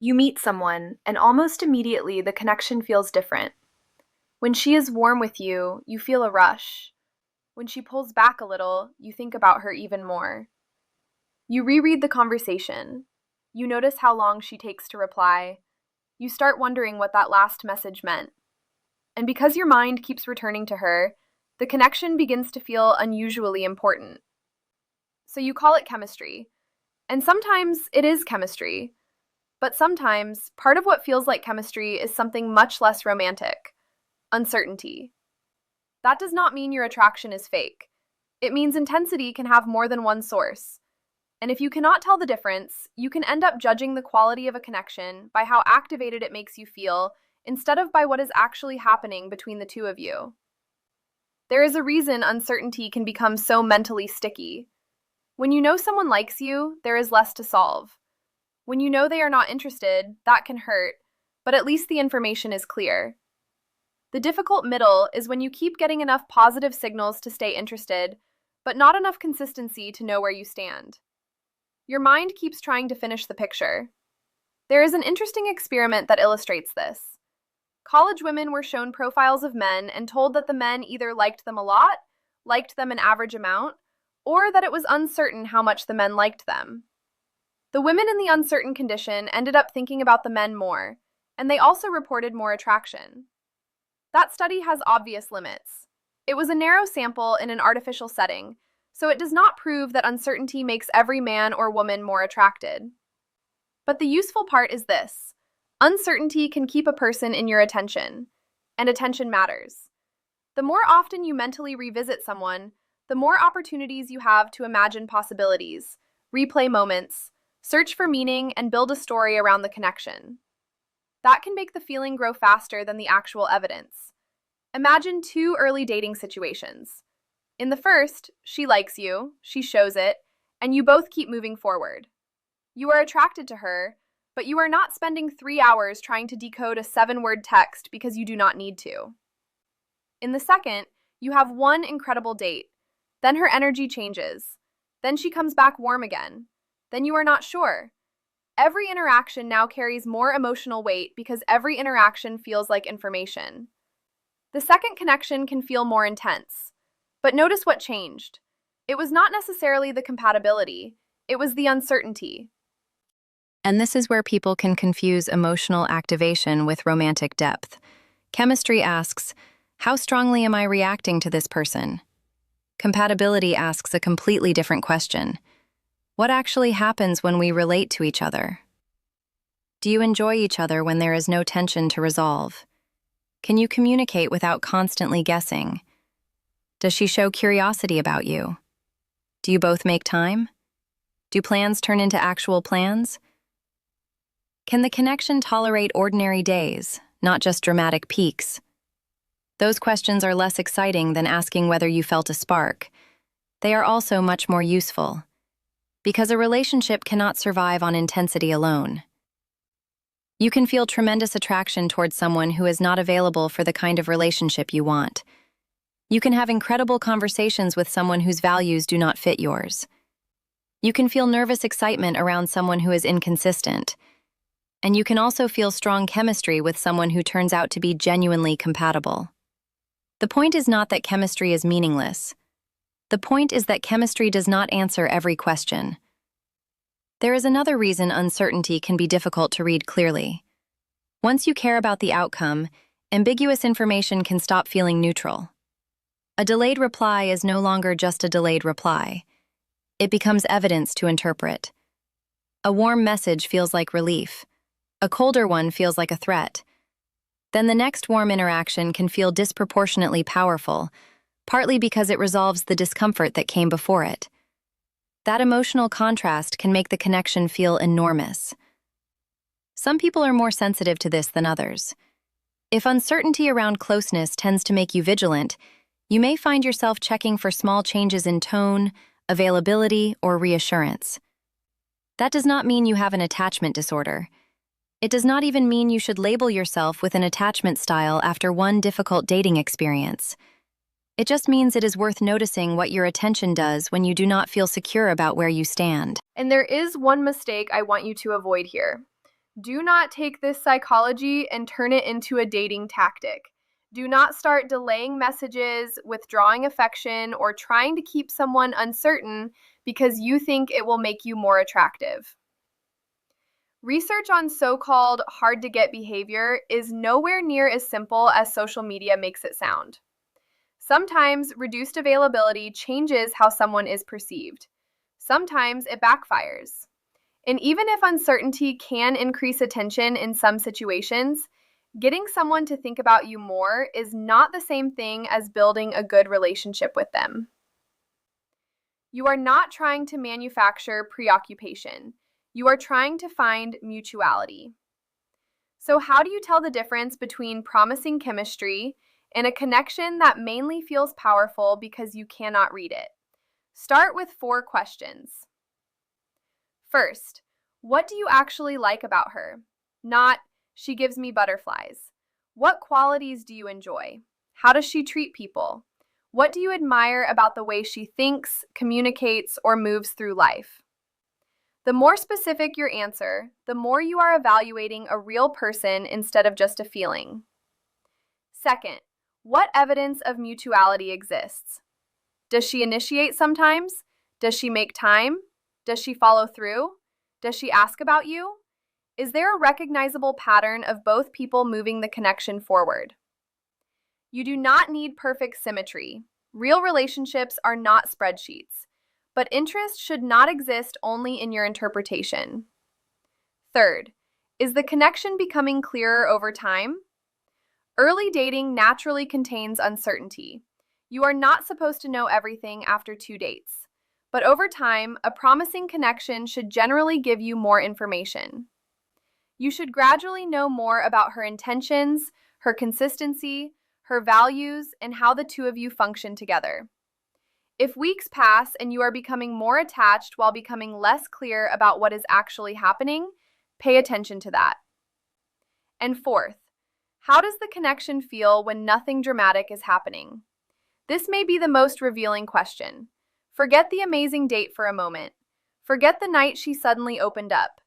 You meet someone, and almost immediately the connection feels different. When she is warm with you, you feel a rush. When she pulls back a little, you think about her even more. You reread the conversation. You notice how long she takes to reply. You start wondering what that last message meant. And because your mind keeps returning to her, the connection begins to feel unusually important. So you call it chemistry. And sometimes it is chemistry. But sometimes, part of what feels like chemistry is something much less romantic: uncertainty. That does not mean your attraction is fake. It means intensity can have more than one source. And if you cannot tell the difference, you can end up judging the quality of a connection by how activated it makes you feel instead of by what is actually happening between the two of you. There is a reason uncertainty can become so mentally sticky. When you know someone likes you, there is less to solve. When you know they are not interested, that can hurt, but at least the information is clear. The difficult middle is when you keep getting enough positive signals to stay interested, but not enough consistency to know where you stand. Your mind keeps trying to finish the picture. There is an interesting experiment that illustrates this. College women were shown profiles of men and told that the men either liked them a lot, liked them an average amount, or that it was uncertain how much the men liked them. The women in the uncertain condition ended up thinking about the men more, and they also reported more attraction. That study has obvious limits. It was a narrow sample in an artificial setting, so it does not prove that uncertainty makes every man or woman more attracted. But the useful part is this: uncertainty can keep a person in your attention, and attention matters. The more often you mentally revisit someone, the more opportunities you have to imagine possibilities, replay moments, search for meaning, and build a story around the connection. That can make the feeling grow faster than the actual evidence. Imagine two early dating situations. In the first, she likes you, she shows it, and you both keep moving forward. You are attracted to her, but you are not spending 3 hours trying to decode a 7-word text because you do not need to. In the second, you have one incredible date. Then her energy changes. Then she comes back warm again. Then you are not sure. Every interaction now carries more emotional weight because every interaction feels like information. The second connection can feel more intense. But notice what changed. It was not necessarily the compatibility, it was the uncertainty. And this is where people can confuse emotional activation with romantic depth. Chemistry asks, how strongly am I reacting to this person? Compatibility asks a completely different question. What actually happens when we relate to each other? Do you enjoy each other when there is no tension to resolve? Can you communicate without constantly guessing? Does she show curiosity about you? Do you both make time? Do plans turn into actual plans? Can the connection tolerate ordinary days, not just dramatic peaks? Those questions are less exciting than asking whether you felt a spark. They are also much more useful, because a relationship cannot survive on intensity alone. You can feel tremendous attraction towards someone who is not available for the kind of relationship you want. You can have incredible conversations with someone whose values do not fit yours. You can feel nervous excitement around someone who is inconsistent. And you can also feel strong chemistry with someone who turns out to be genuinely compatible. The point is not that chemistry is meaningless. The point is that chemistry does not answer every question. There is another reason uncertainty can be difficult to read clearly. Once you care about the outcome, ambiguous information can stop feeling neutral. A delayed reply is no longer just a delayed reply. It becomes evidence to interpret. A warm message feels like relief. A colder one feels like a threat. Then the next warm interaction can feel disproportionately powerful, partly because it resolves the discomfort that came before it. That emotional contrast can make the connection feel enormous. Some people are more sensitive to this than others. If uncertainty around closeness tends to make you vigilant, you may find yourself checking for small changes in tone, availability, or reassurance. That does not mean you have an attachment disorder. It does not even mean you should label yourself with an attachment style after one difficult dating experience. It just means it is worth noticing what your attention does when you do not feel secure about where you stand. And there is one mistake I want you to avoid here. Do not take this psychology and turn it into a dating tactic. Do not start delaying messages, withdrawing affection, or trying to keep someone uncertain because you think it will make you more attractive. Research on so-called hard-to-get behavior is nowhere near as simple as social media makes it sound. Sometimes reduced availability changes how someone is perceived. Sometimes it backfires. And even if uncertainty can increase attention in some situations, getting someone to think about you more is not the same thing as building a good relationship with them. You are not trying to manufacture preoccupation. You are trying to find mutuality. So, how do you tell the difference between promising chemistry and a connection that mainly feels powerful because you cannot read it? Start with 4 questions. First, what do you actually like about her? Not, she gives me butterflies. What qualities do you enjoy? How does she treat people? What do you admire about the way she thinks, communicates, or moves through life? The more specific your answer, the more you are evaluating a real person instead of just a feeling. Second, what evidence of mutuality exists? Does she initiate sometimes? Does she make time? Does she follow through? Does she ask about you? Is there a recognizable pattern of both people moving the connection forward? You do not need perfect symmetry. Real relationships are not spreadsheets, but interest should not exist only in your interpretation. Third, is the connection becoming clearer over time? Early dating naturally contains uncertainty. You are not supposed to know everything after 2 dates. But over time, a promising connection should generally give you more information. You should gradually know more about her intentions, her consistency, her values, and how the two of you function together. If weeks pass and you are becoming more attached while becoming less clear about what is actually happening, pay attention to that. And fourth, how does the connection feel when nothing dramatic is happening? This may be the most revealing question. Forget the amazing date for a moment. Forget the night she suddenly opened up.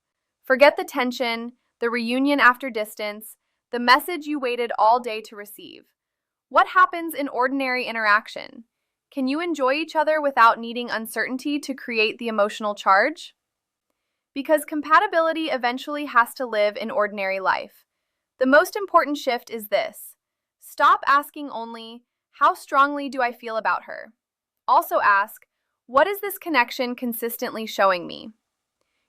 Forget the tension, the reunion after distance, the message you waited all day to receive. What happens in ordinary interaction? Can you enjoy each other without needing uncertainty to create the emotional charge? Because compatibility eventually has to live in ordinary life. The most important shift is this. Stop asking only, how strongly do I feel about her? Also ask, what is this connection consistently showing me?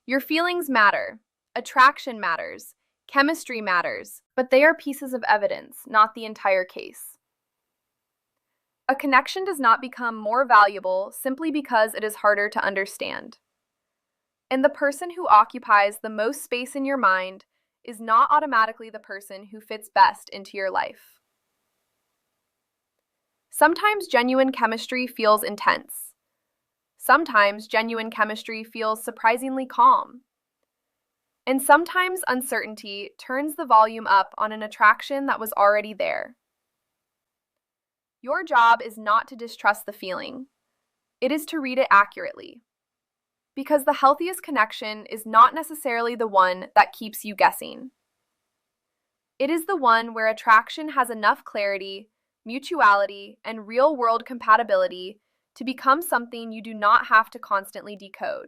Your feelings matter. Attraction matters. Chemistry matters. But they are pieces of evidence, not the entire case. A connection does not become more valuable simply because it is harder to understand. And the person who occupies the most space in your mind is not automatically the person who fits best into your life. Sometimes genuine chemistry feels intense. Sometimes genuine chemistry feels surprisingly calm. And sometimes uncertainty turns the volume up on an attraction that was already there. Your job is not to distrust the feeling. It is to read it accurately. Because the healthiest connection is not necessarily the one that keeps you guessing. It is the one where attraction has enough clarity, mutuality, and real-world compatibility to become something you do not have to constantly decode.